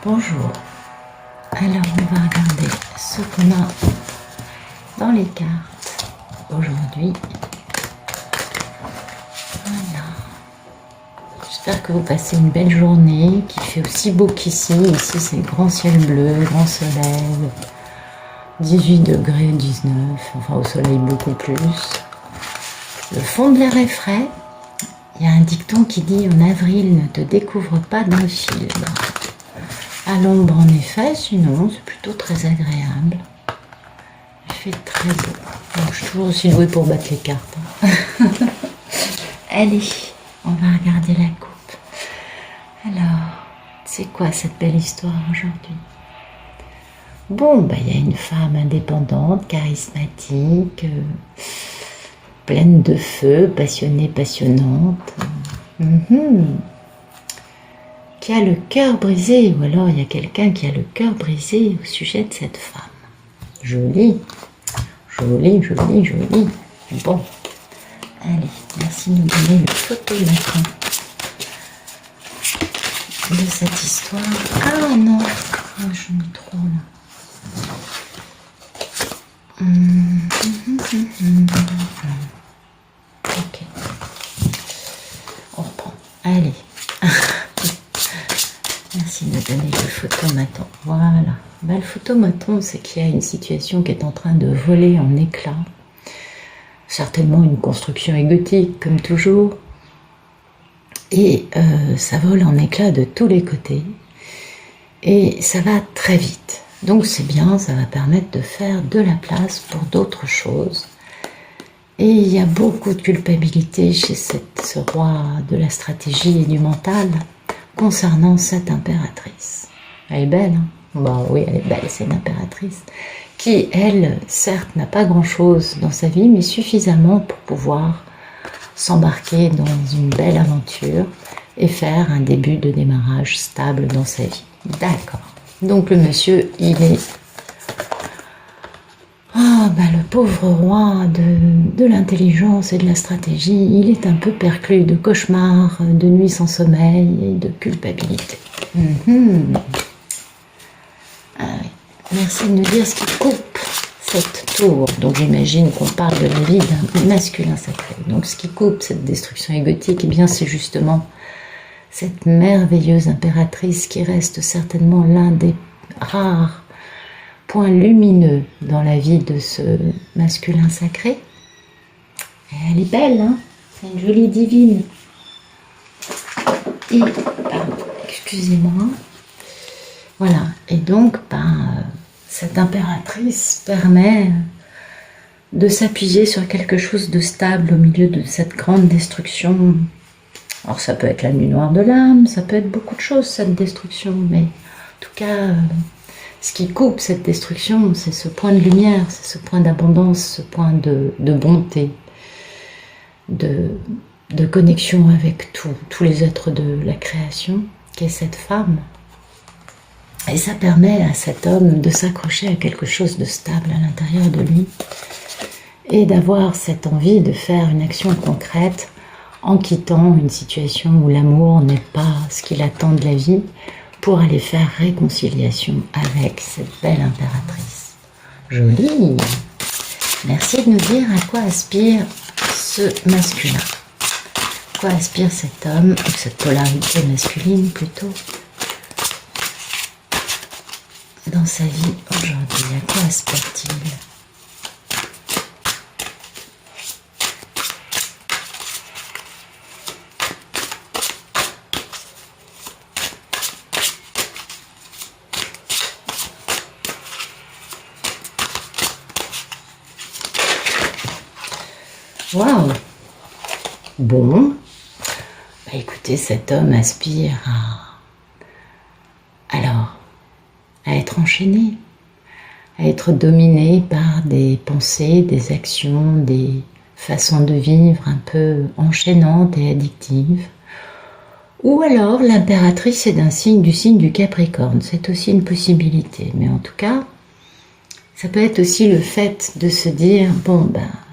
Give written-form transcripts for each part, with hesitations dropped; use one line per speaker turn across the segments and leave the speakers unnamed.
Bonjour. Alors on va regarder ce qu'on a dans les cartes aujourd'hui. Voilà. J'espère que vous passez une belle journée, qu'il fait aussi beau qu'ici. Ici c'est grand ciel bleu, grand soleil, 18 degrés, 19, enfin au soleil beaucoup plus. Le fond de l'air est frais. Il y a un dicton qui dit « En avril, ne te découvre pas dans le film ». À l'ombre en effet, sinon c'est plutôt très agréable. Il fait très beau. Donc, je suis toujours aussi douée pour battre les cartes. Allez, on va regarder la coupe. Alors, c'est quoi cette belle histoire aujourd'hui? Bon, il y a une femme indépendante, charismatique, pleine de feu, passionnée, passionnante. Qui a le cœur brisé, ou alors il y a quelqu'un qui a le cœur brisé au sujet de cette femme. Jolie, jolie, jolie, jolie. Bon, allez, merci de nous donner le photométron de cette histoire. Ah non, je me trompe là. Ok, on reprend, allez. Merci de me donner le photomaton. Voilà. Le photomaton, c'est qu'il y a une situation qui est en train de voler en éclats. Certainement une construction égotique, comme toujours. Et ça vole en éclats de tous les côtés. Et ça va très vite. Donc c'est bien, ça va permettre de faire de la place pour d'autres choses. Et il y a beaucoup de culpabilité chez ce roi de la stratégie et du mental concernant cette impératrice. Elle est belle, hein? Bah oui, elle est belle, c'est une impératrice qui, elle, certes, n'a pas grand-chose dans sa vie, mais suffisamment pour pouvoir s'embarquer dans une belle aventure et faire un début de démarrage stable dans sa vie. D'accord. Donc le monsieur, il est... le pauvre roi de l'intelligence et de la stratégie, il est un peu perclus de cauchemars, de nuits sans sommeil et de culpabilité. Ah oui. Merci de nous dire ce qui coupe cette tour. Donc j'imagine qu'on parle de la vie d'un masculin sacré. Donc ce qui coupe cette destruction égotique, eh bien c'est justement cette merveilleuse impératrice qui reste certainement l'un des rares point lumineux dans la vie de ce masculin sacré. Et elle est belle, hein? C'est une jolie divine. Et, pardon, excusez-moi. Voilà, et donc, cette impératrice permet de s'appuyer sur quelque chose de stable au milieu de cette grande destruction. Alors ça peut être la nuit noire de l'âme, ça peut être beaucoup de choses, cette destruction, mais en tout cas... ce qui coupe cette destruction, c'est ce point de lumière, c'est ce point d'abondance, ce point de bonté, de connexion avec tous les êtres de la création, qu'est cette femme. Et ça permet à cet homme de s'accrocher à quelque chose de stable à l'intérieur de lui et d'avoir cette envie de faire une action concrète en quittant une situation où l'amour n'est pas ce qu'il attend de la vie, pour aller faire réconciliation avec cette belle impératrice. Jolie! Merci de nous dire à quoi aspire ce masculin. À quoi aspire cet homme, ou cette polarité masculine plutôt, dans sa vie aujourd'hui. À quoi aspire-t-il? Waouh! Bon, écoutez, cet homme aspire à être enchaîné, à être dominé par des pensées, des actions, des façons de vivre un peu enchaînantes et addictives. Ou alors l'impératrice est du signe du Capricorne, c'est aussi une possibilité. Mais en tout cas, ça peut être aussi le fait de se dire,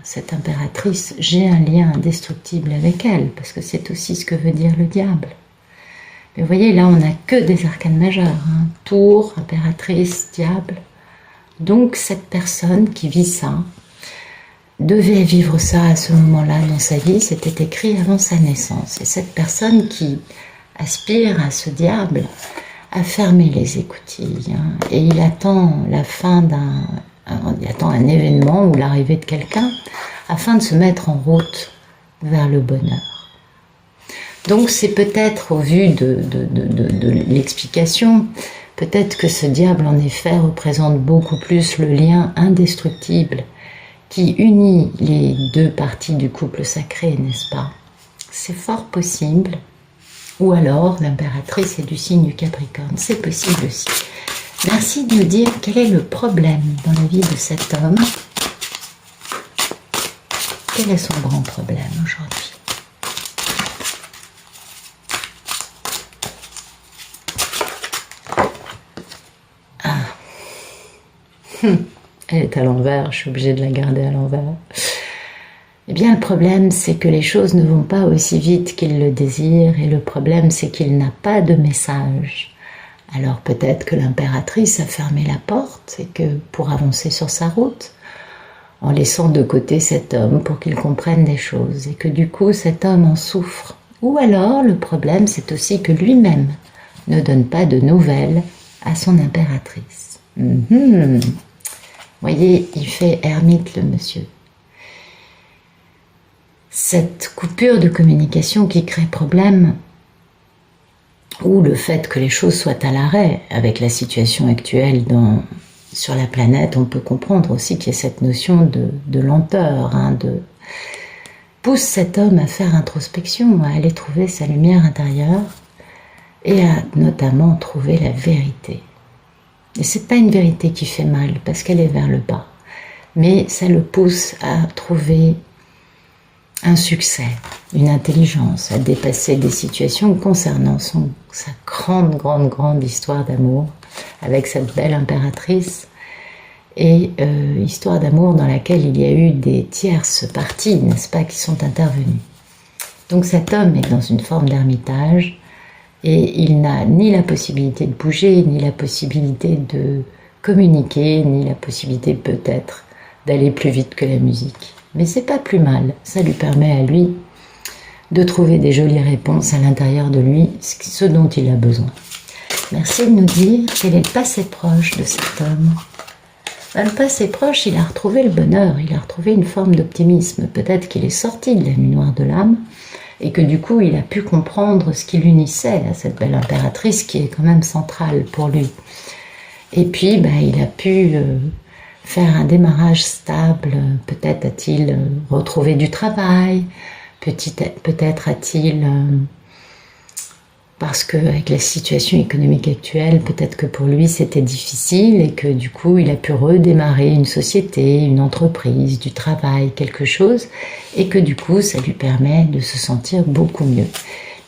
cette impératrice, j'ai un lien indestructible avec elle, parce que c'est aussi ce que veut dire le diable. Mais vous voyez, là, on n'a que des arcanes majeures. Hein. Tour, impératrice, diable. Donc, cette personne qui vit ça, devait vivre ça à ce moment-là dans sa vie, c'était écrit avant sa naissance. Et cette personne qui aspire à ce diable a fermé les écoutilles. Hein, et il attend la fin il attend un événement ou l'arrivée de quelqu'un afin de se mettre en route vers le bonheur. Donc c'est peut-être au vu de l'explication, peut-être que ce diable en effet représente beaucoup plus le lien indestructible qui unit les deux parties du couple sacré, n'est-ce pas? C'est fort possible. Ou alors l'impératrice est du signe du Capricorne, c'est possible aussi. Merci de nous dire quel est le problème dans la vie de cet homme. Quel est son grand problème aujourd'hui? Elle est à l'envers, je suis obligée de la garder à l'envers. Eh bien, le problème, c'est que les choses ne vont pas aussi vite qu'il le désire, et le problème, c'est qu'il n'a pas de message. Alors peut-être que l'impératrice a fermé la porte, et que pour avancer sur sa route, en laissant de côté cet homme pour qu'il comprenne des choses, et que du coup, cet homme en souffre. Ou alors, le problème, c'est aussi que lui-même ne donne pas de nouvelles à son impératrice. Voyez, il fait ermite le monsieur. Cette coupure de communication qui crée problème, ou le fait que les choses soient à l'arrêt avec la situation actuelle sur la planète, on peut comprendre aussi qu'il y a cette notion de lenteur, hein, pousse cet homme à faire introspection, à aller trouver sa lumière intérieure et à notamment trouver la vérité. Et c'est pas une vérité qui fait mal parce qu'elle est vers le bas, mais ça le pousse à trouver un succès, une intelligence, à dépasser des situations concernant sa grande histoire d'amour avec cette belle impératrice et histoire d'amour dans laquelle il y a eu des tierces parties, n'est-ce pas, qui sont intervenues. Donc cet homme est dans une forme d'ermitage et il n'a ni la possibilité de bouger, ni la possibilité de communiquer, ni la possibilité peut-être d'aller plus vite que la musique. Mais c'est pas plus mal, ça lui permet à lui de trouver des jolies réponses à l'intérieur de lui, ce dont il a besoin. Merci de nous dire quel est le passé proche de cet homme. Le passé proche, il a retrouvé le bonheur, il a retrouvé une forme d'optimisme. Peut-être qu'il est sorti de la nuit noire de l'âme et que du coup, il a pu comprendre ce qui l'unissait à cette belle impératrice qui est quand même centrale pour lui. Et puis, il a pu faire un démarrage stable, peut-être a-t-il retrouvé du travail, peut-être a-t-il, parce qu'avec la situation économique actuelle, peut-être que pour lui c'était difficile et que du coup il a pu redémarrer une société, une entreprise, du travail, quelque chose, et que du coup ça lui permet de se sentir beaucoup mieux.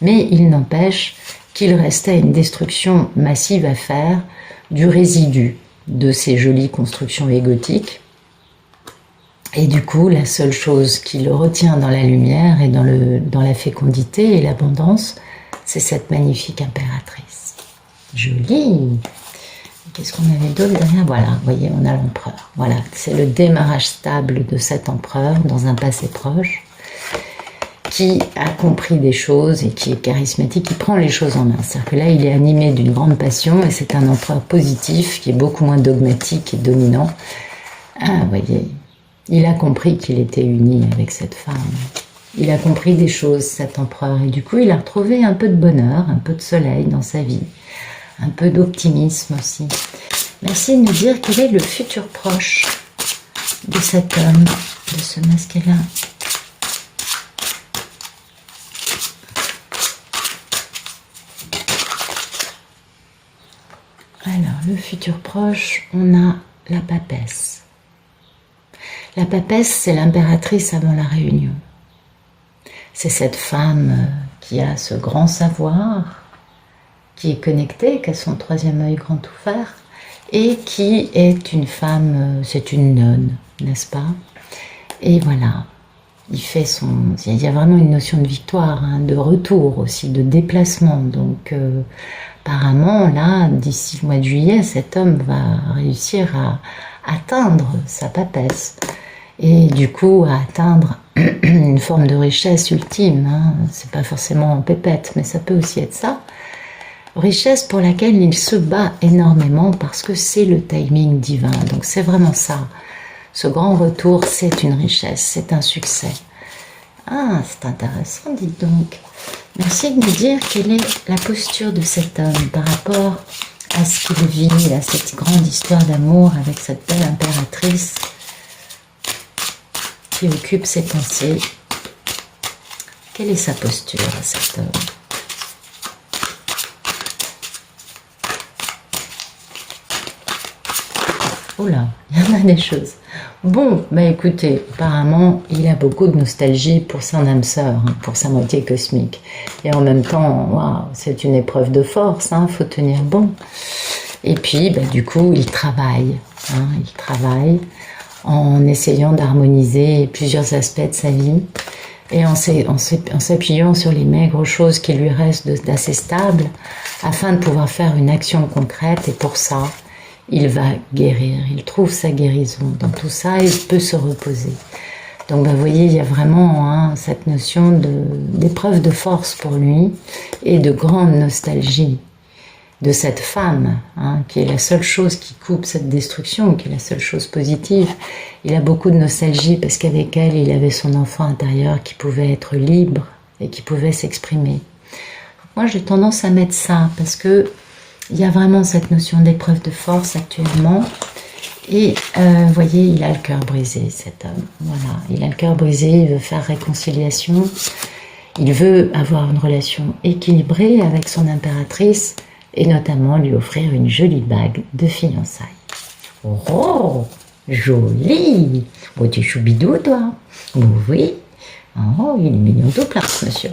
Mais il n'empêche qu'il restait une destruction massive à faire du résidu de ces jolies constructions égotiques. Et du coup, la seule chose qui le retient dans la lumière et dans la fécondité et l'abondance, c'est cette magnifique impératrice. Jolie. Qu'est-ce qu'on avait d'autre derrière? Voilà, vous voyez, on a l'empereur. Voilà, c'est le démarrage stable de cet empereur dans un passé proche, qui a compris des choses et qui est charismatique, qui prend les choses en main. C'est-à-dire que là, il est animé d'une grande passion et c'est un empereur positif qui est beaucoup moins dogmatique et dominant. Ah, vous voyez, il a compris qu'il était uni avec cette femme. Il a compris des choses, cet empereur, et du coup, il a retrouvé un peu de bonheur, un peu de soleil dans sa vie, un peu d'optimisme aussi. Merci de nous dire quel est le futur proche de cet homme, de ce masculin. Alors, le futur proche, on a la papesse. La papesse, c'est l'impératrice avant la réunion. C'est cette femme qui a ce grand savoir, qui est connectée, qui a son troisième œil grand ouvert, et qui est une femme, c'est une nonne, n'est-ce pas? Et voilà, il y a vraiment une notion de victoire, hein, de retour aussi, de déplacement. Donc, apparemment, là, d'ici le mois de juillet, cet homme va réussir à atteindre sa papesse. Et du coup, à atteindre une forme de richesse ultime. Hein. C'est pas forcément en pépette, mais ça peut aussi être ça. Richesse pour laquelle il se bat énormément parce que c'est le timing divin. Donc c'est vraiment ça. Ce grand retour, c'est une richesse, c'est un succès. Ah, c'est intéressant, dites donc. Merci de me dire quelle est la posture de cet homme par rapport à ce qu'il vit, à cette grande histoire d'amour avec cette belle impératrice qui occupe ses pensées. Quelle est sa posture à cet homme? Oh là, il y en a des choses. Bon, bah écoutez, apparemment, il a beaucoup de nostalgie pour son âme sœur, hein, pour sa moitié cosmique. Et en même temps, waouh, c'est une épreuve de force, hein, faut tenir bon. Et puis, bah, du coup, il travaille en essayant d'harmoniser plusieurs aspects de sa vie et en s'appuyant sur les maigres choses qui lui restent d'assez stables afin de pouvoir faire une action concrète. Et pour ça, il va guérir, il trouve sa guérison dans tout ça et il peut se reposer. Donc vous voyez, il y a vraiment hein, cette notion d'épreuve de force pour lui et de grande nostalgie de cette femme, hein, qui est la seule chose qui coupe cette destruction, qui est la seule chose positive. Il a beaucoup de nostalgie parce qu'avec elle, il avait son enfant intérieur qui pouvait être libre et qui pouvait s'exprimer. Moi, j'ai tendance à mettre ça parce que il y a vraiment cette notion d'épreuve de force actuellement. Et vous voyez, il a le cœur brisé, cet homme. Voilà, il a le cœur brisé, il veut faire réconciliation. Il veut avoir une relation équilibrée avec son impératrice et notamment lui offrir une jolie bague de fiançailles. Oh, jolie! Oh, tu es choubidou, toi? Oh, oui. Oh, il est mignon tout plein, ce monsieur.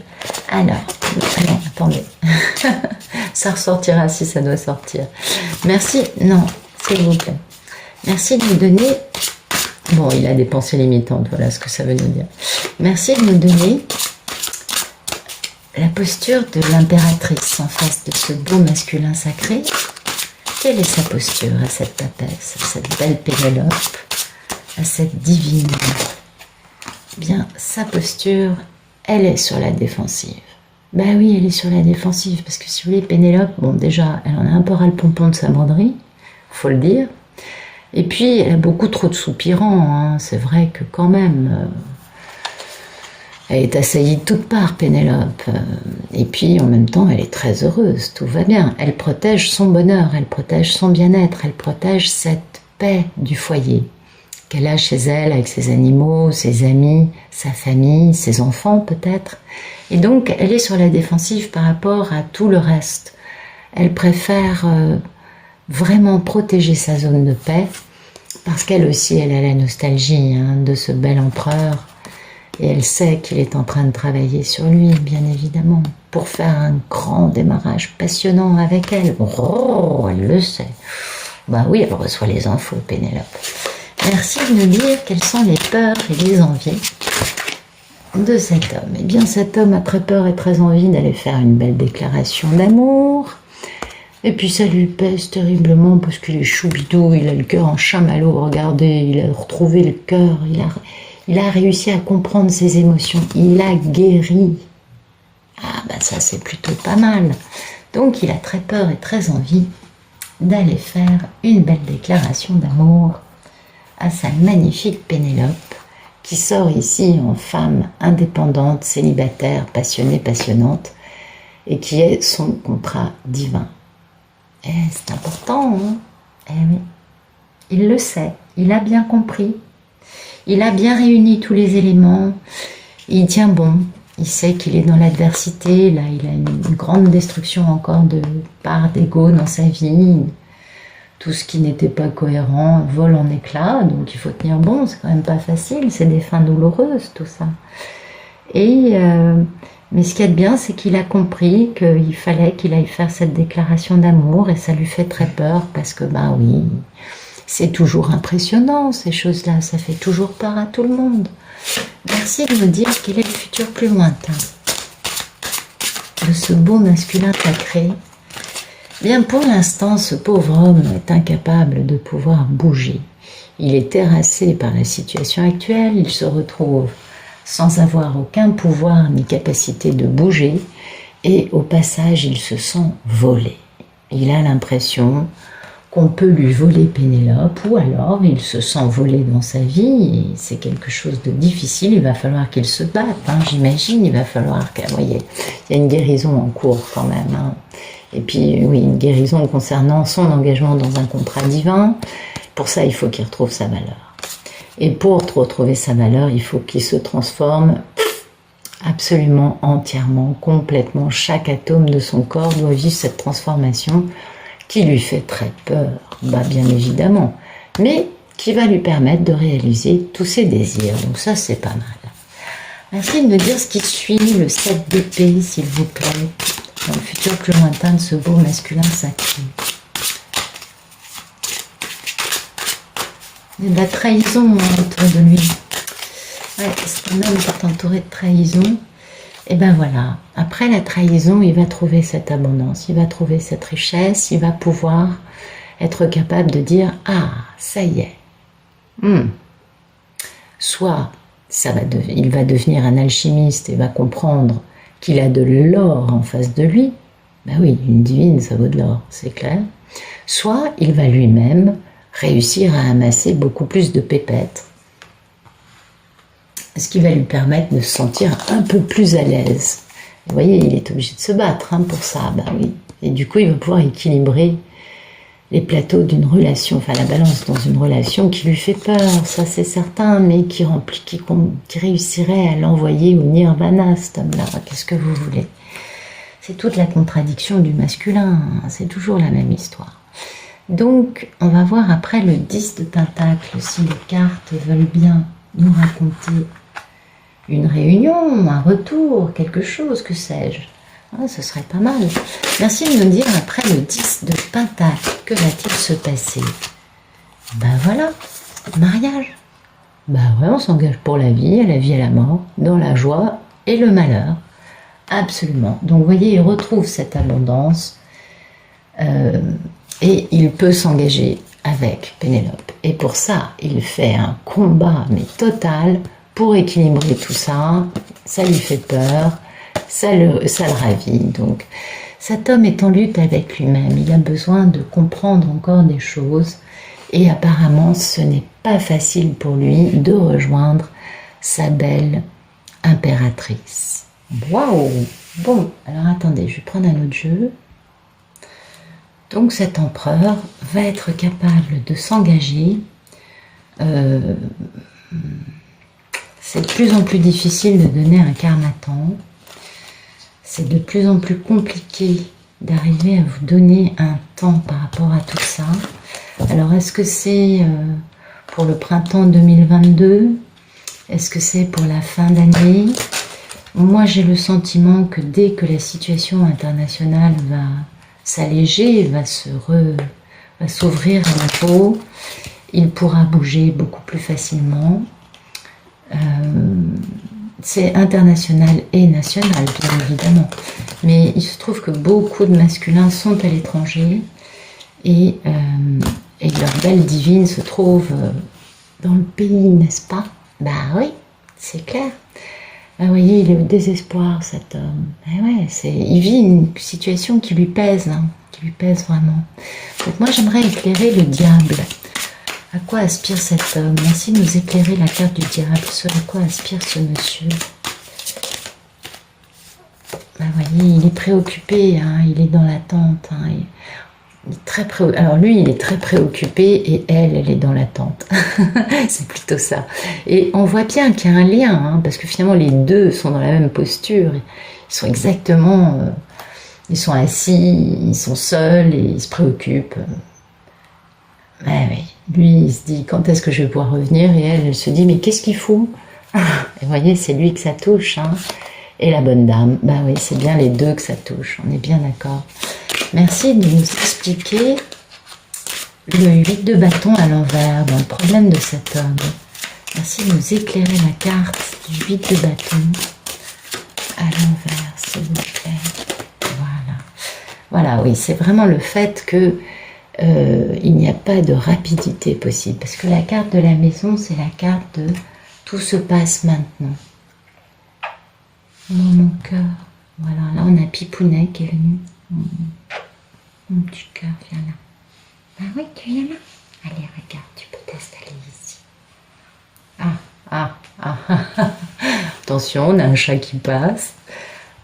Alors, non, attendez. Ça ressortira si ça doit sortir. Merci, non, s'il vous plaît. Merci de me donner... Bon, il a des pensées limitantes, voilà ce que ça veut nous dire. Merci de me donner la posture de l'impératrice en face de ce beau masculin sacré. Quelle est sa posture à cette papesse, à cette belle Pénélope, à cette divine? Bien, sa posture, elle est sur la défensive. Ben oui, elle est sur la défensive, parce que si vous voulez, Pénélope, bon déjà, elle en a un peu ras le pompon de sa broderie, faut le dire. Et puis, elle a beaucoup trop de soupirants, hein. C'est vrai que quand même, elle est assaillie de toutes parts, Pénélope. Et puis, en même temps, elle est très heureuse, tout va bien. Elle protège son bonheur, elle protège son bien-être, elle protège cette paix du foyer qu'elle a chez elle, avec ses animaux, ses amis, sa famille, ses enfants peut-être. Et donc, elle est sur la défensive par rapport à tout le reste. Elle préfère vraiment protéger sa zone de paix, parce qu'elle aussi, elle a la nostalgie hein, de ce bel empereur, et elle sait qu'il est en train de travailler sur lui, bien évidemment, pour faire un grand démarrage passionnant avec elle. Oh, elle le sait. Bah oui, elle reçoit les infos, Pénélope. Merci de me dire quelles sont les peurs et les envies de cet homme. Eh bien, cet homme a très peur et très envie d'aller faire une belle déclaration d'amour. Et puis ça lui pèse terriblement parce qu'il est choubidou, il a le cœur en chamallow. Regardez, il a retrouvé le cœur, il a réussi à comprendre ses émotions, il a guéri. Ah ben ça c'est plutôt pas mal. Donc il a très peur et très envie d'aller faire une belle déclaration d'amour à sa magnifique Pénélope, qui sort ici en femme indépendante, célibataire, passionnée, passionnante, et qui est son contrat divin. Eh, c'est important, hein? Eh oui. Il le sait, il a bien compris, il a bien réuni tous les éléments, il tient bon, il sait qu'il est dans l'adversité, là il a une grande destruction encore de part d'ego dans sa vie, tout ce qui n'était pas cohérent vole en éclats, donc il faut tenir bon, c'est quand même pas facile, c'est des fins douloureuses tout ça. Et mais ce qu'il y a de bien, c'est qu'il a compris qu'il fallait qu'il aille faire cette déclaration d'amour et ça lui fait très peur parce que, ben oui, C'est toujours impressionnant, ces choses-là, ça fait toujours peur à tout le monde. Merci de me dire quel est le futur plus lointain de ce beau masculin sacré. Bien, pour l'instant, ce pauvre homme est incapable de pouvoir bouger. Il est terrassé par la situation actuelle, il se retrouve sans avoir aucun pouvoir ni capacité de bouger, et au passage, il se sent volé. Il a l'impression qu'on peut lui voler Pénélope, ou alors il se sent volé dans sa vie, et c'est quelque chose de difficile, il va falloir qu'il se batte, hein, j'imagine, il va falloir qu'il voyez, il y a une guérison en cours quand même, hein. Et puis oui, une guérison concernant son engagement dans un contrat divin. Pour ça, il faut qu'il retrouve sa valeur. Et pour retrouver sa valeur, il faut qu'il se transforme absolument, entièrement, complètement. Chaque atome de son corps doit vivre cette transformation qui lui fait très peur, bah, bien évidemment, mais qui va lui permettre de réaliser tous ses désirs. Donc ça, c'est pas mal. Merci de me dire ce qui suit, le 7 d'épée, s'il vous plaît, dans le futur plus lointain de ce beau masculin sacré. Il y a de la trahison autour de lui. Ouais, c'est un homme qui est entouré de trahison. Et ben voilà, après la trahison, il va trouver cette abondance, il va trouver cette richesse, il va pouvoir être capable de dire « Ah, ça y est ». Soit il va devenir un alchimiste et va comprendre qu'il a de l'or en face de lui. Ben oui, une divine, ça vaut de l'or, c'est clair. Soit il va lui-même réussir à amasser beaucoup plus de pépettes, ce qui va lui permettre de se sentir un peu plus à l'aise. Vous voyez, il est obligé de se battre hein, pour ça, bah oui. Et du coup, il va pouvoir équilibrer les plateaux d'une relation, enfin la balance dans une relation qui lui fait peur, ça c'est certain, mais qui réussirait à l'envoyer au nirvana, cet homme-là. Qu'est-ce que vous voulez? C'est toute la contradiction du masculin, hein, c'est toujours la même histoire. Donc, on va voir après le 10 de Pentacle, si les cartes veulent bien nous raconter une réunion, un retour, quelque chose, que sais-je. Ah, ce serait pas mal. Merci de me dire après le 10 de Pentacle, que va-t-il se passer? Ben voilà, mariage. Ben ouais, on s'engage pour la vie et la mort, dans la joie et le malheur. Absolument. Donc vous voyez, il retrouve cette abondance et il peut s'engager avec Pénélope. Et pour ça, il fait un combat, mais total, pour équilibrer tout ça. Ça lui fait peur, ça le ravit. Donc, cet homme est en lutte avec lui-même. Il a besoin de comprendre encore des choses. Et apparemment, ce n'est pas facile pour lui de rejoindre sa belle impératrice. Waouh! Bon, alors attendez, je vais prendre un autre jeu. Donc cet empereur va être capable de s'engager. C'est de plus en plus difficile de donner un karmatan. C'est de plus en plus compliqué d'arriver à vous donner un temps par rapport à tout ça. Alors est-ce que c'est pour le printemps 2022? Est-ce que c'est pour la fin d'année? Moi j'ai le sentiment que dès que la situation internationale va s'alléger, va s'ouvrir à nouveau, il pourra bouger beaucoup plus facilement. C'est international et national, bien évidemment. Mais il se trouve que beaucoup de masculins sont à l'étranger et leur belle divine se trouve dans le pays, n'est-ce pas? Bah oui, c'est clair. Bah, vous voyez, il est au désespoir, cet homme. Eh ouais, il vit une situation qui lui pèse, hein, qui lui pèse vraiment. Donc moi, j'aimerais éclairer le diable. À quoi aspire cet homme? Merci de nous éclairer la carte du diable. Sur à quoi aspire ce monsieur? Bah, vous voyez, il est préoccupé, hein, il est dans l'attente. Hein, il est très Alors lui, il est très préoccupé et elle est dans l'attente. C'est plutôt ça. Et on voit bien qu'il y a un lien, hein, parce que finalement, les deux sont dans la même posture. Ils sont exactement... ils sont assis, ils sont seuls et ils se préoccupent. Ouais, oui. Lui, il se dit, quand est-ce que je vais pouvoir revenir? Et elle se dit, mais qu'est-ce qu'il faut? Et vous voyez, c'est lui que ça touche. Hein. Et la bonne dame, bah oui, c'est bien les deux que ça touche. On est bien d'accord. Merci de nous expliquer le 8 de bâton à l'envers dans le problème de cet homme. Merci de nous éclairer la carte du 8 de bâton à l'envers, s'il vous plaît. Voilà. Voilà, oui, c'est vraiment le fait que il n'y a pas de rapidité possible. Parce que la carte de la maison, c'est la carte de tout se passe maintenant. Oh, mon cœur. Voilà, là on a Pipounet qui est venu. Mon petit cœur, viens là. Ah oui, tu viens là. Allez, regarde, tu peux t'installer ici. Attention, on a un chat qui passe.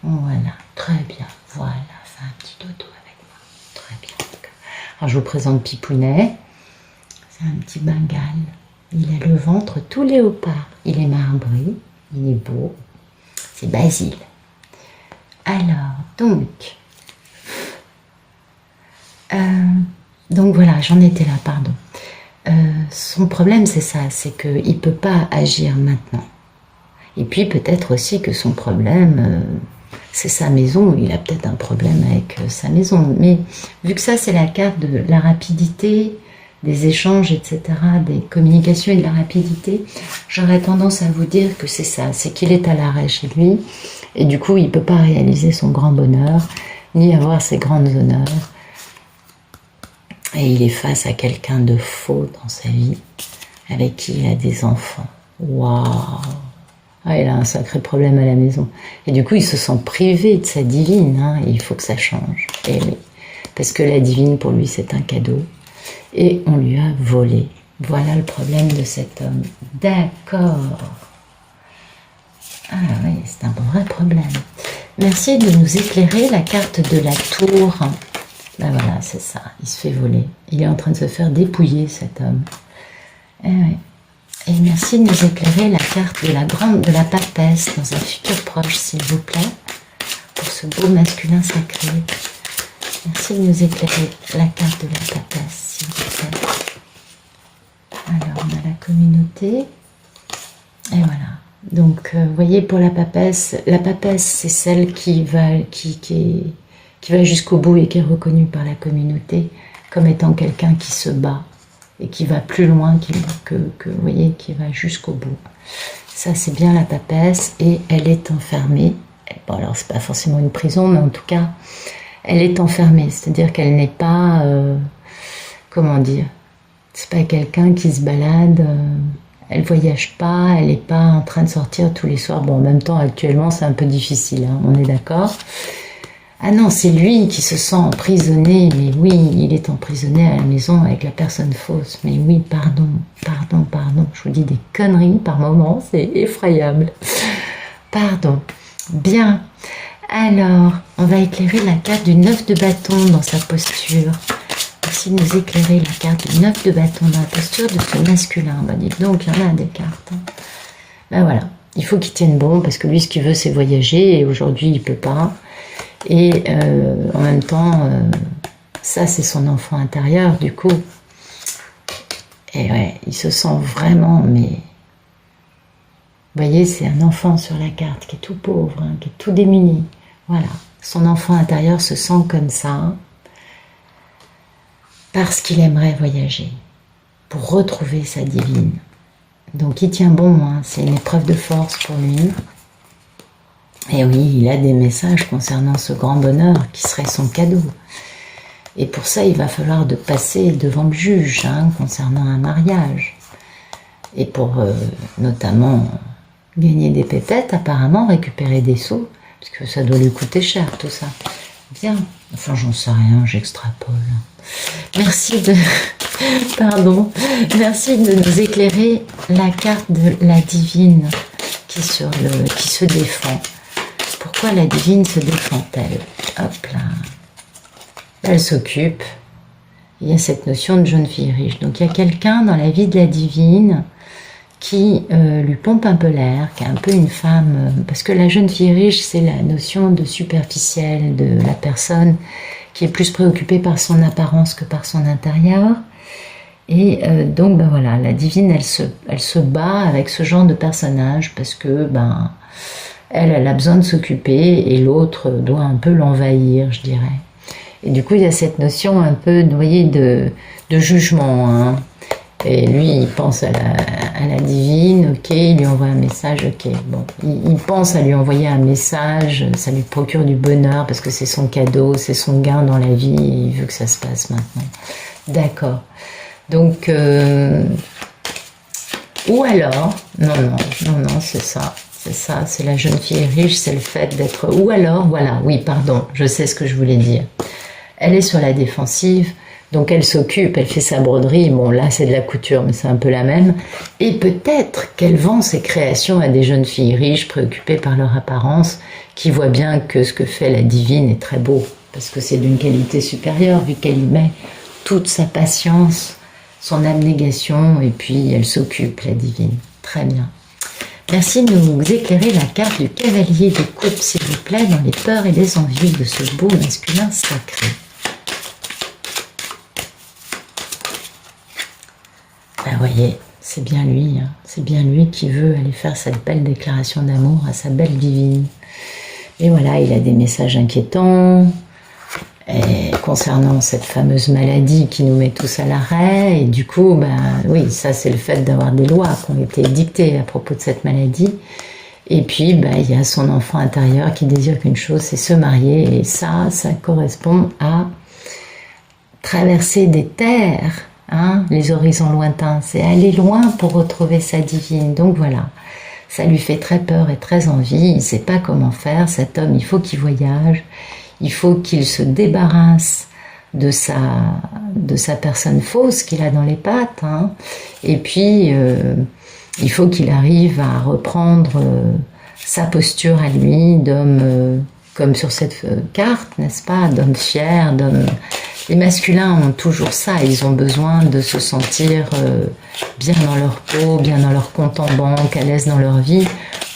Voilà, très bien. Voilà, fais un petit dodo avec moi. Très bien. Alors, je vous présente Pipounet. C'est un petit bengale. Il a le ventre tout léopard. Il est marbré. Il est beau. C'est Basile. Alors, donc voilà, j'en étais là, pardon. Son problème, c'est ça, c'est qu'il ne peut pas agir maintenant. Et puis peut-être aussi que son problème, c'est sa maison. Il a peut-être un problème avec sa maison. Mais vu que ça, c'est la carte de la rapidité, des échanges, etc., des communications et de la rapidité, j'aurais tendance à vous dire que c'est ça, c'est qu'il est à l'arrêt chez lui. Et du coup, il ne peut pas réaliser son grand bonheur, ni avoir ses grandes honneurs. Et il est face à quelqu'un de faux dans sa vie, avec qui il a des enfants. Waouh! Ah, il a un sacré problème à la maison. Et du coup, il se sent privé de sa divine. Hein, et il faut que ça change. Et oui, parce que la divine, pour lui, c'est un cadeau. Et on lui a volé. Voilà le problème de cet homme. D'accord. Ah oui, c'est un vrai problème. Merci de nous éclairer la carte de la tour. Ben voilà, c'est ça, il se fait voler. Il est en train de se faire dépouiller, cet homme. Et, oui. Et merci de nous éclairer la carte de la papesse dans un futur proche, s'il vous plaît, pour ce beau masculin sacré. Merci de nous éclairer la carte de la papesse, s'il vous plaît. Alors, on a la communauté. Et voilà. Donc, vous voyez, pour la papesse, c'est celle qui va jusqu'au bout et qui est reconnue par la communauté comme étant quelqu'un qui se bat et qui va plus loin, vous voyez, qui va jusqu'au bout. Ça, c'est bien la papesse et elle est enfermée. Bon, alors, c'est pas forcément une prison, mais en tout cas, elle est enfermée. C'est-à-dire qu'elle n'est pas, comment dire, c'est pas quelqu'un qui se balade, elle voyage pas, elle n'est pas en train de sortir tous les soirs. Bon, en même temps, actuellement, c'est un peu difficile, hein, on est d'accord. Ah non, c'est lui qui se sent emprisonné, mais oui, il est emprisonné à la maison avec la personne fausse. Mais oui, pardon, je vous dis des conneries par moments, c'est effrayable. Pardon. Bien. Alors, on va éclairer la carte du 9 de bâton dans sa posture. Merci de nous éclairer la carte du 9 de bâton dans la posture de ce masculin. Bah, dites donc, il y en a des cartes. Hein. Ben voilà, il faut qu'il tienne bon, parce que lui, ce qu'il veut, c'est voyager, et aujourd'hui, il ne peut pas. Et en même temps, ça c'est son enfant intérieur du coup. Et ouais, il se sent vraiment, mais... Vous voyez, c'est un enfant sur la carte qui est tout pauvre, hein, qui est tout démuni. Voilà, son enfant intérieur se sent comme ça parce qu'il aimerait voyager pour retrouver sa divine. Donc il tient bon, hein, c'est une épreuve de force pour lui. Et oui, il a des messages concernant ce grand bonheur qui serait son cadeau. Et pour ça, il va falloir de passer devant le juge, hein, concernant un mariage. Et pour notamment gagner des pépettes, apparemment récupérer des sous, parce que ça doit lui coûter cher tout ça. Bien, enfin j'en sais rien, j'extrapole. Merci de... Pardon. Merci de nous éclairer la carte de la divine qui se défend. Pourquoi la divine se défend-elle? Hop là. Elle s'occupe. Il y a cette notion de jeune fille riche. Donc il y a quelqu'un dans la vie de la divine qui lui pompe un peu l'air, qui est un peu une femme. Parce que la jeune fille riche, c'est la notion de superficielle, de la personne qui est plus préoccupée par son apparence que par son intérieur. Et donc ben voilà, la divine, elle se bat avec ce genre de personnage parce que ben elle a besoin de s'occuper et l'autre doit un peu l'envahir, je dirais. Et du coup, il y a cette notion un peu, vous voyez, de jugement. Hein. Et lui, il pense à la divine, ok, il lui envoie un message, ok. Bon, il pense à lui envoyer un message, ça lui procure du bonheur parce que c'est son cadeau, c'est son gain dans la vie, et il veut que ça se passe maintenant. D'accord. Donc, ou alors, non, c'est ça. C'est ça, c'est la jeune fille riche, c'est le fait d'être... Ou alors, voilà, oui, pardon, je sais ce que je voulais dire. Elle est sur la défensive, donc elle s'occupe, elle fait sa broderie. Bon, là, c'est de la couture, mais c'est un peu la même. Et peut-être qu'elle vend ses créations à des jeunes filles riches, préoccupées par leur apparence, qui voient bien que ce que fait la divine est très beau, parce que c'est d'une qualité supérieure, vu qu'elle y met toute sa patience, son abnégation, et puis elle s'occupe, la divine. Très bien. Merci de nous éclairer la carte du cavalier de coupe, s'il vous plaît, dans les peurs et les envies de ce beau masculin sacré. Ben, voyez, c'est bien lui, hein. C'est bien lui qui veut aller faire cette belle déclaration d'amour à sa belle divine. Et voilà, il a des messages inquiétants, et concernant cette fameuse maladie qui nous met tous à l'arrêt, et du coup, ben oui, ça c'est le fait d'avoir des lois qui ont été dictées à propos de cette maladie, et puis ben, il y a son enfant intérieur qui désire qu'une chose, c'est se marier, et ça correspond à traverser des terres, hein, les horizons lointains, c'est aller loin pour retrouver sa divine, donc voilà. Ça lui fait très peur et très envie, il ne sait pas comment faire, cet homme, il faut qu'il voyage, il faut qu'il se débarrasse de sa personne fausse qu'il a dans les pattes, hein. Et puis il faut qu'il arrive à reprendre sa posture à lui d'homme, comme sur cette carte, n'est-ce pas, d'homme fier, d'homme... Les masculins ont toujours ça, ils ont besoin de se sentir bien dans leur peau, bien dans leur compte en banque, à l'aise dans leur vie,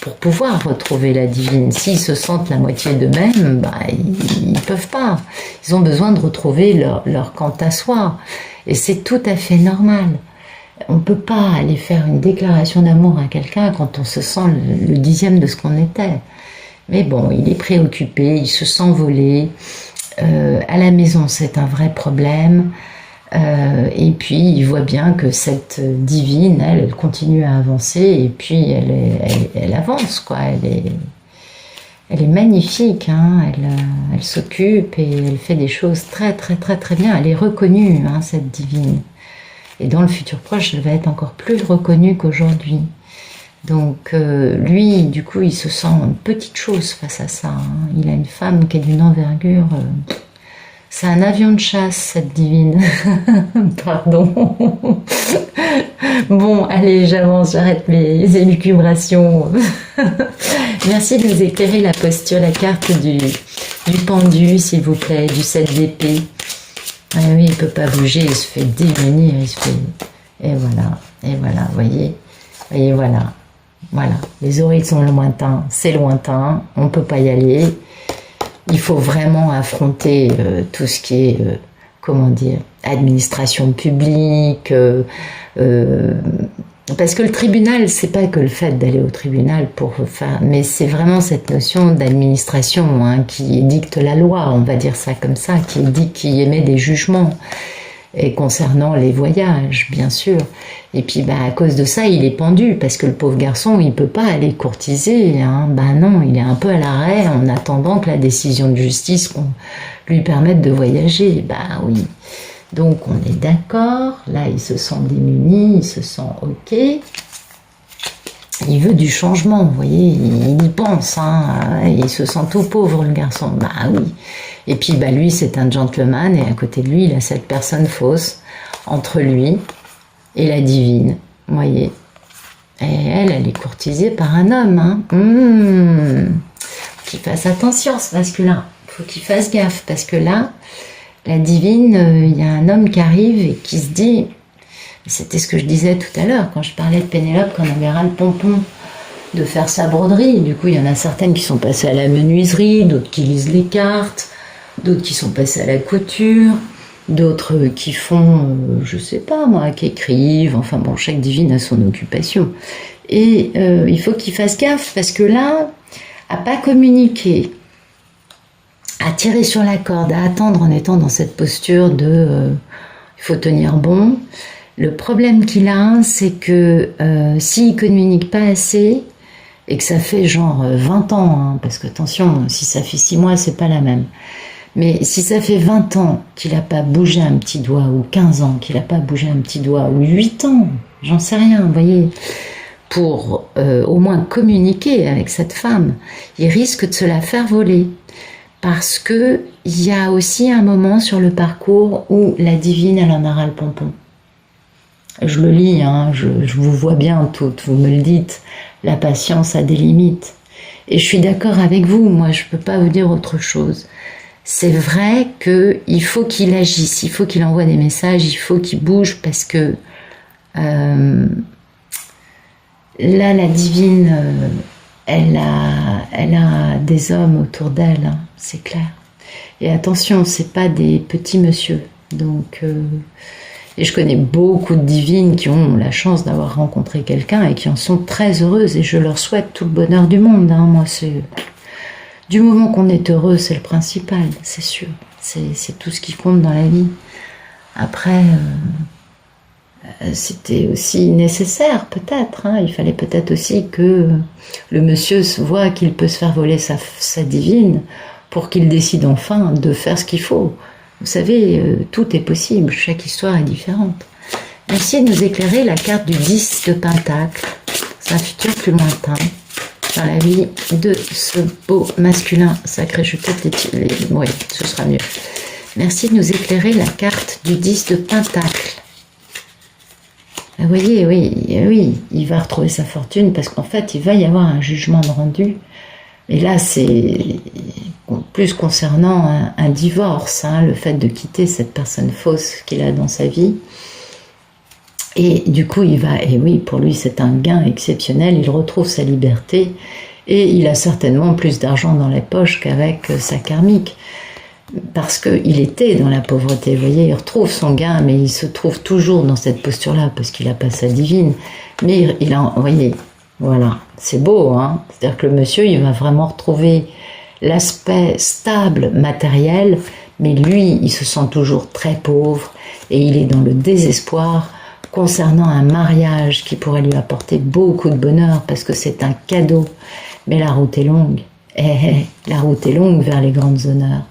pour pouvoir retrouver la divine. S'ils se sentent la moitié d'eux-mêmes, bah, ils ne peuvent pas. Ils ont besoin de retrouver leur quant à soi. Et c'est tout à fait normal. On ne peut pas aller faire une déclaration d'amour à quelqu'un quand on se sent le dixième de ce qu'on était. Mais bon, il est préoccupé, il se sent volé. À la maison, c'est un vrai problème. Et puis, il voit bien que cette divine, elle continue à avancer. Et puis, elle avance, quoi. Elle est magnifique, hein. Elle s'occupe et elle fait des choses très, très, très, très bien. Elle est reconnue, hein, cette divine. Et dans le futur proche, elle va être encore plus reconnue qu'aujourd'hui. Donc lui, du coup, il se sent une petite chose face à ça, hein. Il a une femme qui est d'une envergure. C'est un avion de chasse, cette divine. Pardon. Bon, allez, j'avance, j'arrête mes élucubrations. Merci de nous éclairer la posture, la carte du pendu, s'il vous plaît, du 7 d'épée. Ah oui, il ne peut pas bouger, il se fait démunir, il se fait... Et voilà, voyez, voilà. Voilà, les horizons lointains, c'est lointain, on ne peut pas y aller. Il faut vraiment affronter tout ce qui est, comment dire, administration publique. Parce que le tribunal, c'est pas que le fait d'aller au tribunal pour faire, mais c'est vraiment cette notion d'administration, hein, qui dicte la loi, on va dire ça comme ça, qui émet des jugements. Et concernant les voyages, bien sûr. Et puis, bah, à cause de ça, il est pendu, parce que le pauvre garçon, il peut pas aller courtiser, hein. Bah non, il est un peu à l'arrêt en attendant que la décision de justice lui permette de voyager. Bah oui. Donc, on est d'accord. Là, il se sent démuni, il se sent OK. Il veut du changement, vous voyez, il y pense, hein. Il se sent tout pauvre, le garçon. Bah oui. Et puis, bah, lui, c'est un gentleman, et à côté de lui, il a cette personne fausse entre lui et la divine, vous voyez. Et elle est courtisée par un homme, hein. Faut qu'il fasse attention, ce masculin. Faut qu'il fasse gaffe, parce que là, la divine, il y a un homme qui arrive et qui se dit... C'était ce que je disais tout à l'heure, quand je parlais de Pénélope, qu'on avait ras le pompon de faire sa broderie. Du coup, il y en a certaines qui sont passées à la menuiserie, d'autres qui lisent les cartes, d'autres qui sont passées à la couture, d'autres qui font, je sais pas moi, qui écrivent. Enfin bon, chaque divine a son occupation. Et il faut qu'il fasse gaffe, parce que là, à pas communiquer à tirer sur la corde, à attendre en étant dans cette posture de il faut tenir bon. Le problème qu'il a, c'est que s'il communique pas assez, et que ça fait genre 20 ans, hein, parce que attention, si ça fait 6 mois, c'est pas la même. Mais si ça fait 20 ans qu'il n'a pas bougé un petit doigt, ou 15 ans qu'il n'a pas bougé un petit doigt, ou 8 ans, j'en sais rien, vous voyez, pour au moins communiquer avec cette femme, il risque de se la faire voler. Parce que il y a aussi un moment sur le parcours où la divine, elle en a ras le pompon. Je le lis, hein, je vous vois bien toutes, vous me le dites, la patience a des limites. Et je suis d'accord avec vous, moi je peux pas vous dire autre chose. C'est vrai qu'il faut qu'il agisse, il faut qu'il envoie des messages, il faut qu'il bouge parce que là la divine, elle a des hommes autour d'elle, hein, c'est clair. Et attention, c'est pas des petits monsieur, donc... Et je connais beaucoup de divines qui ont la chance d'avoir rencontré quelqu'un et qui en sont très heureuses. Et je leur souhaite tout le bonheur du monde. Hein. Moi, c'est du moment qu'on est heureux, c'est le principal, c'est sûr. C'est tout ce qui compte dans la vie. Après, c'était aussi nécessaire, peut-être. Hein. Il fallait peut-être aussi que le monsieur voit qu'il peut se faire voler sa divine pour qu'il décide enfin de faire ce qu'il faut. Vous savez, tout est possible, chaque histoire est différente. Merci de nous éclairer la carte du 10 de Pentacle. C'est un futur plus lointain dans la vie de ce beau masculin sacré. Je vais peut-être oui, ce sera mieux. Merci de nous éclairer la carte du 10 de Pentacle. Vous voyez, oui, il va retrouver sa fortune parce qu'en fait, il va y avoir un jugement de rendu. Et là, c'est plus concernant un divorce, hein, le fait de quitter cette personne fausse qu'il a dans sa vie. Et du coup, et oui, pour lui, c'est un gain exceptionnel, il retrouve sa liberté et il a certainement plus d'argent dans les poches qu'avec sa karmique. Parce qu'il était dans la pauvreté, vous voyez, il retrouve son gain, mais il se trouve toujours dans cette posture-là, parce qu'il n'a pas sa divine. Mais vous voyez, voilà, c'est beau, hein. C'est-à-dire que le monsieur, il va vraiment retrouver l'aspect stable, matériel, mais lui, il se sent toujours très pauvre, et il est dans le désespoir concernant un mariage qui pourrait lui apporter beaucoup de bonheur, parce que c'est un cadeau. Mais la route est longue, la route est longue vers les grandes honneurs.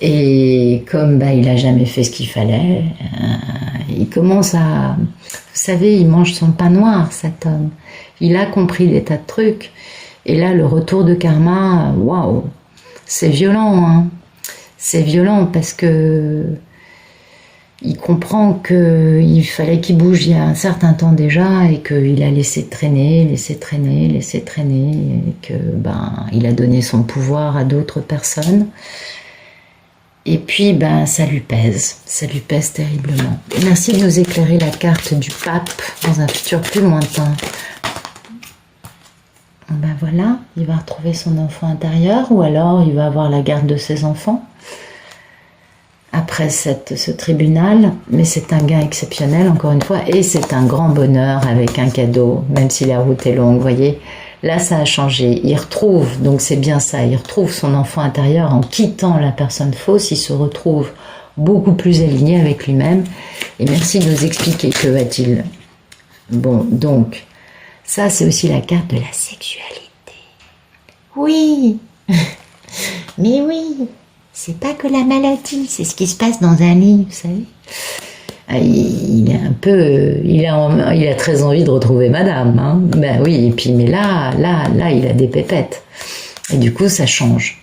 Et comme il n'a jamais fait ce qu'il fallait, il commence à... Vous savez, il mange son pain noir, cet homme. Il a compris des tas de trucs. Et là, le retour de karma, waouh, c'est violent. Hein. C'est violent parce que il comprend qu'il fallait qu'il bouge il y a un certain temps déjà et qu'il a laissé traîner, et que il a donné son pouvoir à d'autres personnes. Et puis, ça lui pèse terriblement. Merci de nous éclairer la carte du pape dans un futur plus lointain. Voilà, il va retrouver son enfant intérieur ou alors il va avoir la garde de ses enfants après ce tribunal. Mais c'est un gain exceptionnel, encore une fois, et c'est un grand bonheur avec un cadeau, même si la route est longue, vous voyez. Là, ça a changé. Il retrouve, donc c'est bien ça, il retrouve son enfant intérieur en quittant la personne fausse. Il se retrouve beaucoup plus aligné avec lui-même. Et merci de nous expliquer que va-t-il. Bon, donc, ça, c'est aussi la carte de la sexualité. Oui, mais oui, c'est pas que la maladie, c'est ce qui se passe dans un lit, vous savez. Il est un peu, il a très envie de retrouver madame, hein. Oui, et puis mais là, il a des pépettes. Et du coup, ça change.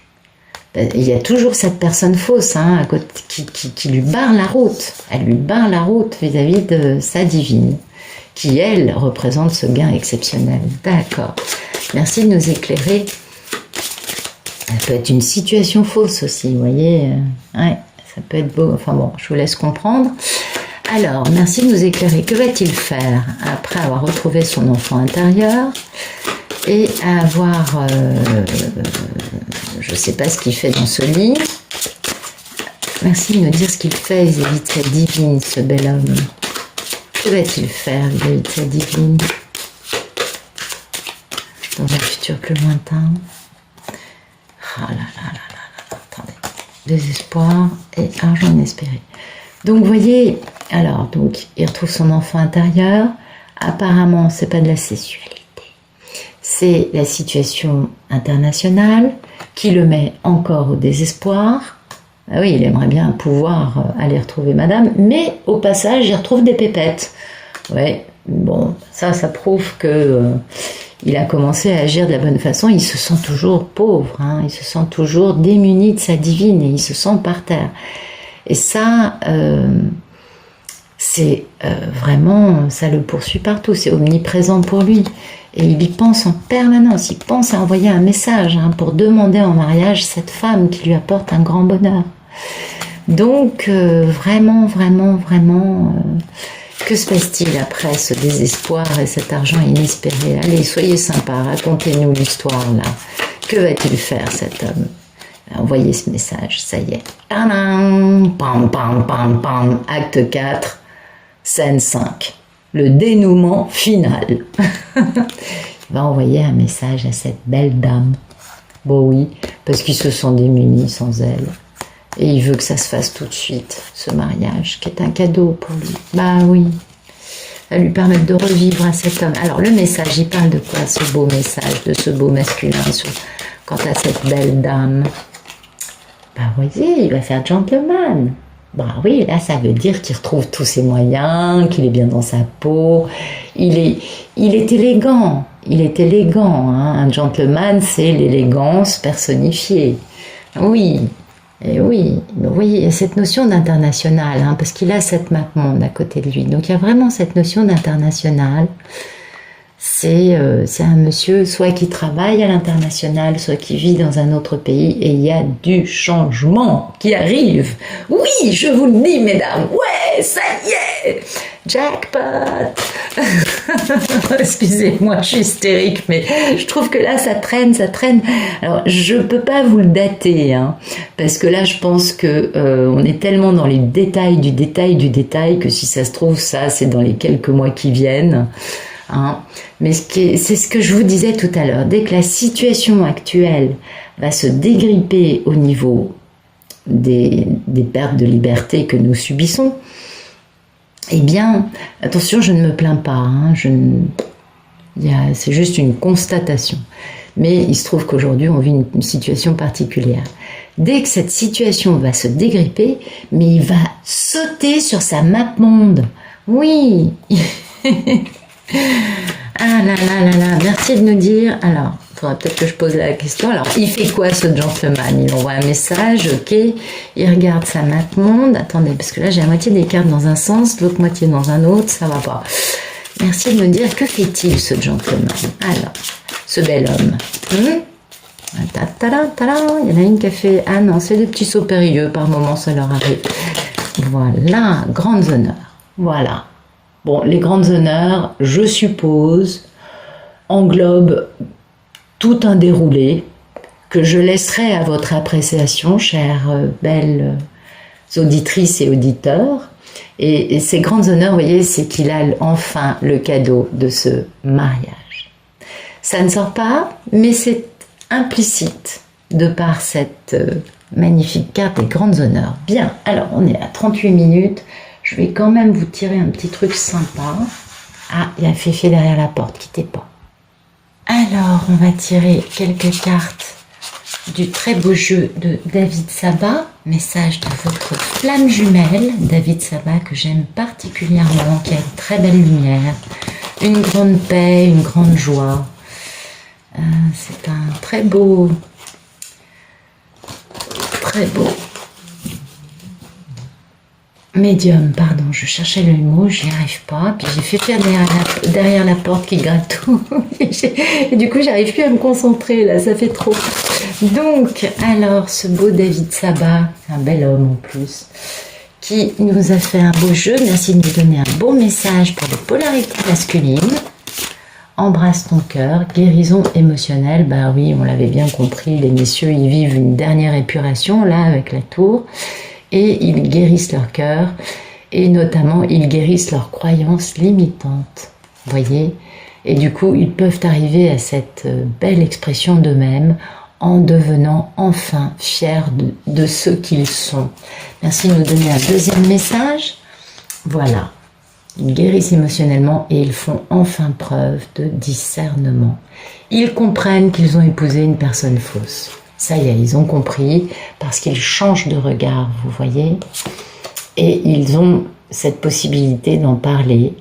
Il y a toujours cette personne fausse, hein, qui lui barre la route. Elle lui barre la route vis-à-vis de sa divine, qui, elle, représente ce gain exceptionnel. D'accord. Merci de nous éclairer. Ça peut être une situation fausse aussi, vous voyez. Ouais, ça peut être beau. Enfin bon, je vous laisse comprendre. Alors, merci de nous éclairer. Que va-t-il faire après avoir retrouvé son enfant intérieur et avoir... je ne sais pas ce qu'il fait dans ce lit. Merci de me dire ce qu'il fait vis-à-vis de sa divine, ce bel homme. Que va-t-il faire vis-à-vis de sa divine dans un futur plus lointain? Ah là là là là là, attendez. désespoir et argent inespéré. Donc, vous voyez, alors, donc, il retrouve son enfant intérieur. Apparemment, c'est pas de la sexualité. C'est la situation internationale qui le met encore au désespoir. Ah oui, il aimerait bien pouvoir aller retrouver madame, mais au passage, il retrouve des pépettes. Ouais, bon, ça prouve que il a commencé à agir de la bonne façon. Il se sent toujours pauvre, hein, il se sent toujours démuni de sa divine et il se sent par terre. Et ça, c'est vraiment, ça le poursuit partout, c'est omniprésent pour lui. Et il y pense en permanence, il pense à envoyer un message hein, pour demander en mariage cette femme qui lui apporte un grand bonheur. Donc, vraiment, que se passe-t-il après ce désespoir et cet argent inespéré? Allez, soyez sympa, racontez-nous l'histoire là. Que va-t-il faire cet homme? Envoyez ce message, ça y est. Pam, pam, pam, pam. Acte 4, scène 5. Le dénouement final. Il va envoyer un message à cette belle dame. Bon oui, parce qu'ils se sont démunis sans elle. Et il veut que ça se fasse tout de suite, ce mariage, qui est un cadeau pour lui. Bah oui, ça va lui permettre de revivre à cet homme. Alors le message, il parle de quoi, ce beau message, de ce beau masculin quant à cette belle dame? Bah voyez, il va faire gentleman. Bah oui, là ça veut dire qu'il retrouve tous ses moyens, qu'il est bien dans sa peau. Il est élégant, hein. Un gentleman, c'est l'élégance personnifiée. Oui, et oui, vous voyez, il y a cette notion d'international, hein, parce qu'il a cette map monde à côté de lui. Donc il y a vraiment cette notion d'international. C'est un monsieur soit qui travaille à l'international, soit qui vit dans un autre pays, et il y a du changement qui arrive. Oui, je vous le dis, mesdames, ouais, ça y est, jackpot. Excusez-moi, je suis hystérique, mais je trouve que là, ça traîne. Alors, je peux pas vous le dater, hein, parce que là, je pense que on est tellement dans les détails du détail, que si ça se trouve, ça, c'est dans les quelques mois qui viennent. Hein. Mais c'est ce que je vous disais tout à l'heure. Dès que la situation actuelle va se dégripper au niveau des pertes de liberté que nous subissons, eh bien, attention, je ne me plains pas. Hein, c'est juste une constatation. Mais il se trouve qu'aujourd'hui, on vit une situation particulière. Dès que cette situation va se dégripper, mais il va sauter sur sa map monde. Oui. Ah là là, merci de nous dire. Alors, il faudra peut-être que je pose la question. Alors, il fait quoi ce gentleman? Il envoie un message, ok. Il regarde sa map monde. Attendez, parce que là, j'ai la moitié des cartes dans un sens, l'autre moitié dans un autre, ça va pas. Merci de me dire, que fait-il ce gentleman? Alors, ce bel homme. Il y en a une qui a fait... Ah non, c'est des petits sauts périlleux, par moments ça leur arrive. Voilà, grandes honneurs. Voilà. Bon, les grandes honneurs, je suppose, englobent tout un déroulé que je laisserai à votre appréciation, chères belles auditrices et auditeurs. Et ces grandes honneurs, vous voyez, c'est qu'il a enfin le cadeau de ce mariage. Ça ne sort pas, mais c'est implicite de par cette magnifique carte des grandes honneurs. Bien, alors on est à 38 minutes. Je vais quand même vous tirer un petit truc sympa. Ah, il y a Féfé derrière la porte, quittez pas. Alors, on va tirer quelques cartes du très beau jeu de David Sabat. Message de votre flamme jumelle, David Sabat, que j'aime particulièrement, qui a une très belle lumière, une grande paix, une grande joie. C'est un très beau médium, pardon, je cherchais le mot, j'y arrive pas, puis j'ai fait faire derrière la porte qui gratte tout, et du coup j'arrive plus à me concentrer, là, ça fait trop. Donc, alors, ce beau David Sabat, un bel homme en plus, qui nous a fait un beau jeu, merci de nous donner un beau message pour les polarités masculines. Embrasse ton cœur, guérison émotionnelle, bah oui, on l'avait bien compris, les messieurs, ils vivent une dernière épuration, là, avec la tour, et ils guérissent leur cœur, et notamment ils guérissent leurs croyances limitantes, voyez, et du coup ils peuvent arriver à cette belle expression d'eux-mêmes en devenant enfin fiers de ce qu'ils sont. Merci de nous donner un deuxième message. Voilà, ils guérissent émotionnellement et ils font enfin preuve de discernement. Ils comprennent qu'ils ont épousé une personne fausse. Ça y est, ils ont compris parce qu'ils changent de regard, vous voyez. Et ils ont cette possibilité d'en parler.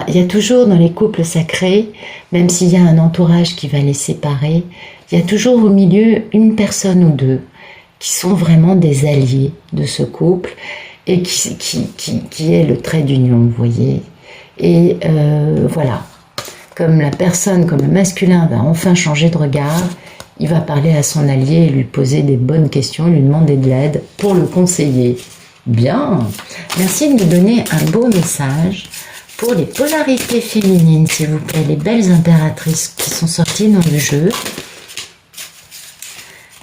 Il y a toujours dans les couples sacrés, même s'il y a un entourage qui va les séparer, il y a toujours au milieu une personne ou deux qui sont vraiment des alliés de ce couple et qui est le trait d'union, vous voyez. Et voilà, comme la personne, comme le masculin va enfin changer de regard, il va parler à son allié et lui poser des bonnes questions, lui demander de l'aide pour le conseiller. Bien, merci de nous donner un beau message pour les polarités féminines, s'il vous plaît, les belles impératrices qui sont sorties dans le jeu.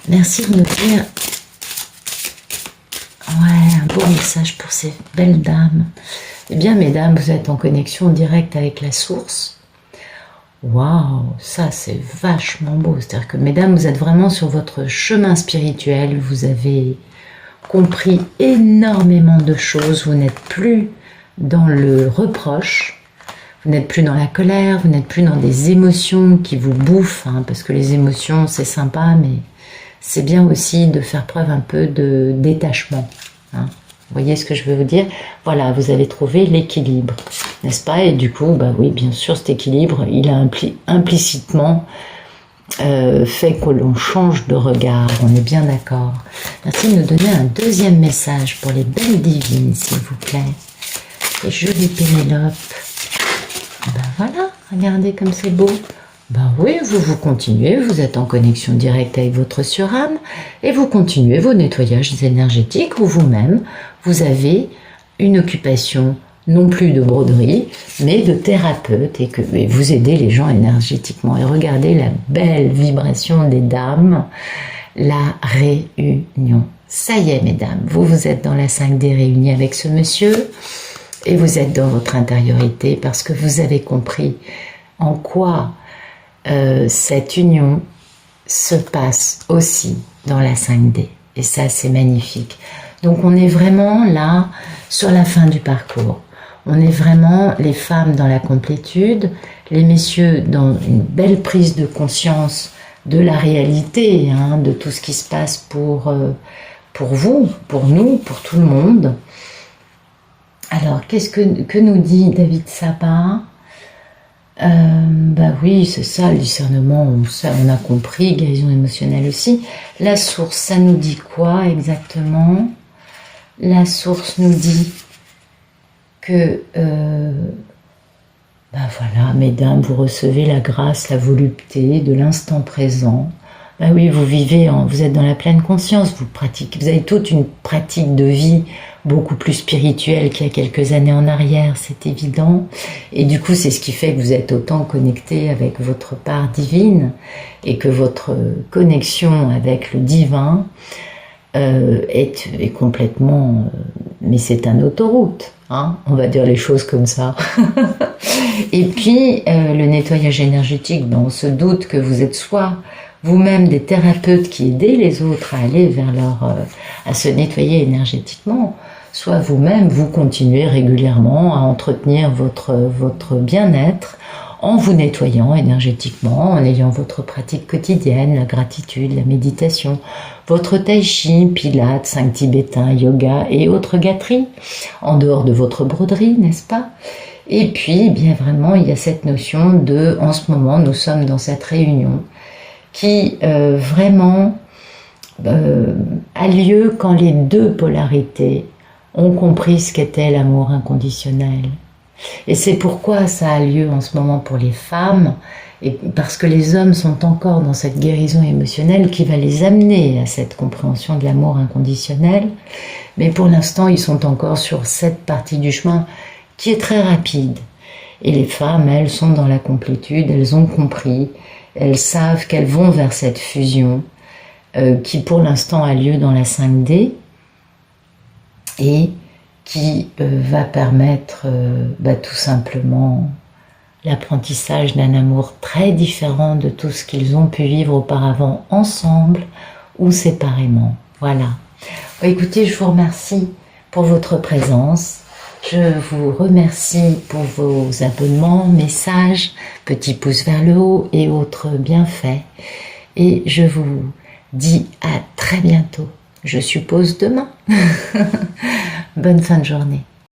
Merci de nous dire, ouais, un beau message pour ces belles dames. Eh bien, mesdames, vous êtes en connexion directe avec la source. Waouh, ça c'est vachement beau. C'est-à-dire que, mesdames, vous êtes vraiment sur votre chemin spirituel. Vous avez compris énormément de choses. Vous n'êtes plus dans le reproche. Vous n'êtes plus dans la colère. Vous n'êtes plus dans des émotions qui vous bouffent. Hein, parce que les émotions, c'est sympa, mais c'est bien aussi de faire preuve un peu de détachement. Hein. Vous voyez ce que je veux vous dire? Voilà, vous avez trouvé l'équilibre, n'est-ce pas? Et du coup, bah oui, bien sûr, cet équilibre, il a implicitement fait que l'on change de regard. On est bien d'accord. Merci de nous donner un deuxième message pour les belles divines, s'il vous plaît. Et jolie Pénélope. Ben voilà, regardez comme c'est beau. Ben oui, vous continuez, vous êtes en connexion directe avec votre surâme et vous continuez vos nettoyages énergétiques où vous-même, vous avez une occupation non plus de broderie, mais de thérapeute et vous aidez les gens énergétiquement. Et regardez la belle vibration des dames, la réunion. Ça y est, mesdames, vous êtes dans la 5D réunie avec ce monsieur et vous êtes dans votre intériorité parce que vous avez compris en quoi cette union se passe aussi dans la 5D. Et ça, c'est magnifique. Donc, on est vraiment là sur la fin du parcours. On est vraiment les femmes dans la complétude, les messieurs dans une belle prise de conscience de la réalité, hein, de tout ce qui se passe pour vous, pour nous, pour tout le monde. Alors, qu'est-ce que nous dit David Sapin? Bah oui, c'est ça, le discernement, on a compris, guérison émotionnelle aussi. La source, ça nous dit quoi exactement? La source nous dit que, bah voilà, mesdames, vous recevez la grâce, la volupté de l'instant présent. Bah oui, vous êtes dans la pleine conscience, vous avez toute une pratique de vie beaucoup plus spirituelle qu'il y a quelques années en arrière, c'est évident. Et du coup, c'est ce qui fait que vous êtes autant connecté avec votre part divine et que votre connexion avec le divin est complètement... mais c'est un autoroute, hein, on va dire les choses comme ça. Et puis, le nettoyage énergétique, ben, on se doute que vous êtes soit vous-même des thérapeutes qui aident les autres à aller vers à se nettoyer énergétiquement, soit vous-même, vous continuez régulièrement à entretenir votre bien-être en vous nettoyant énergétiquement, en ayant votre pratique quotidienne, la gratitude, la méditation, votre tai chi, pilates, 5 tibétains, yoga et autres gâteries, en dehors de votre broderie, n'est-ce pas? Et puis, bien vraiment, il y a cette notion de, en ce moment, nous sommes dans cette réunion qui vraiment a lieu quand les deux polarités ont compris ce qu'était l'amour inconditionnel. Et c'est pourquoi ça a lieu en ce moment pour les femmes, et parce que les hommes sont encore dans cette guérison émotionnelle qui va les amener à cette compréhension de l'amour inconditionnel. Mais pour l'instant, ils sont encore sur cette partie du chemin qui est très rapide. Et les femmes, elles, sont dans la complétude, elles ont compris, elles savent qu'elles vont vers cette fusion qui pour l'instant a lieu dans la 5D et qui va permettre tout simplement l'apprentissage d'un amour très différent de tout ce qu'ils ont pu vivre auparavant ensemble ou séparément. Voilà. Écoutez, je vous remercie pour votre présence. Je vous remercie pour vos abonnements, messages, petits pouces vers le haut et autres bienfaits. Et je vous dis à très bientôt. Je suppose demain. Bonne fin de journée.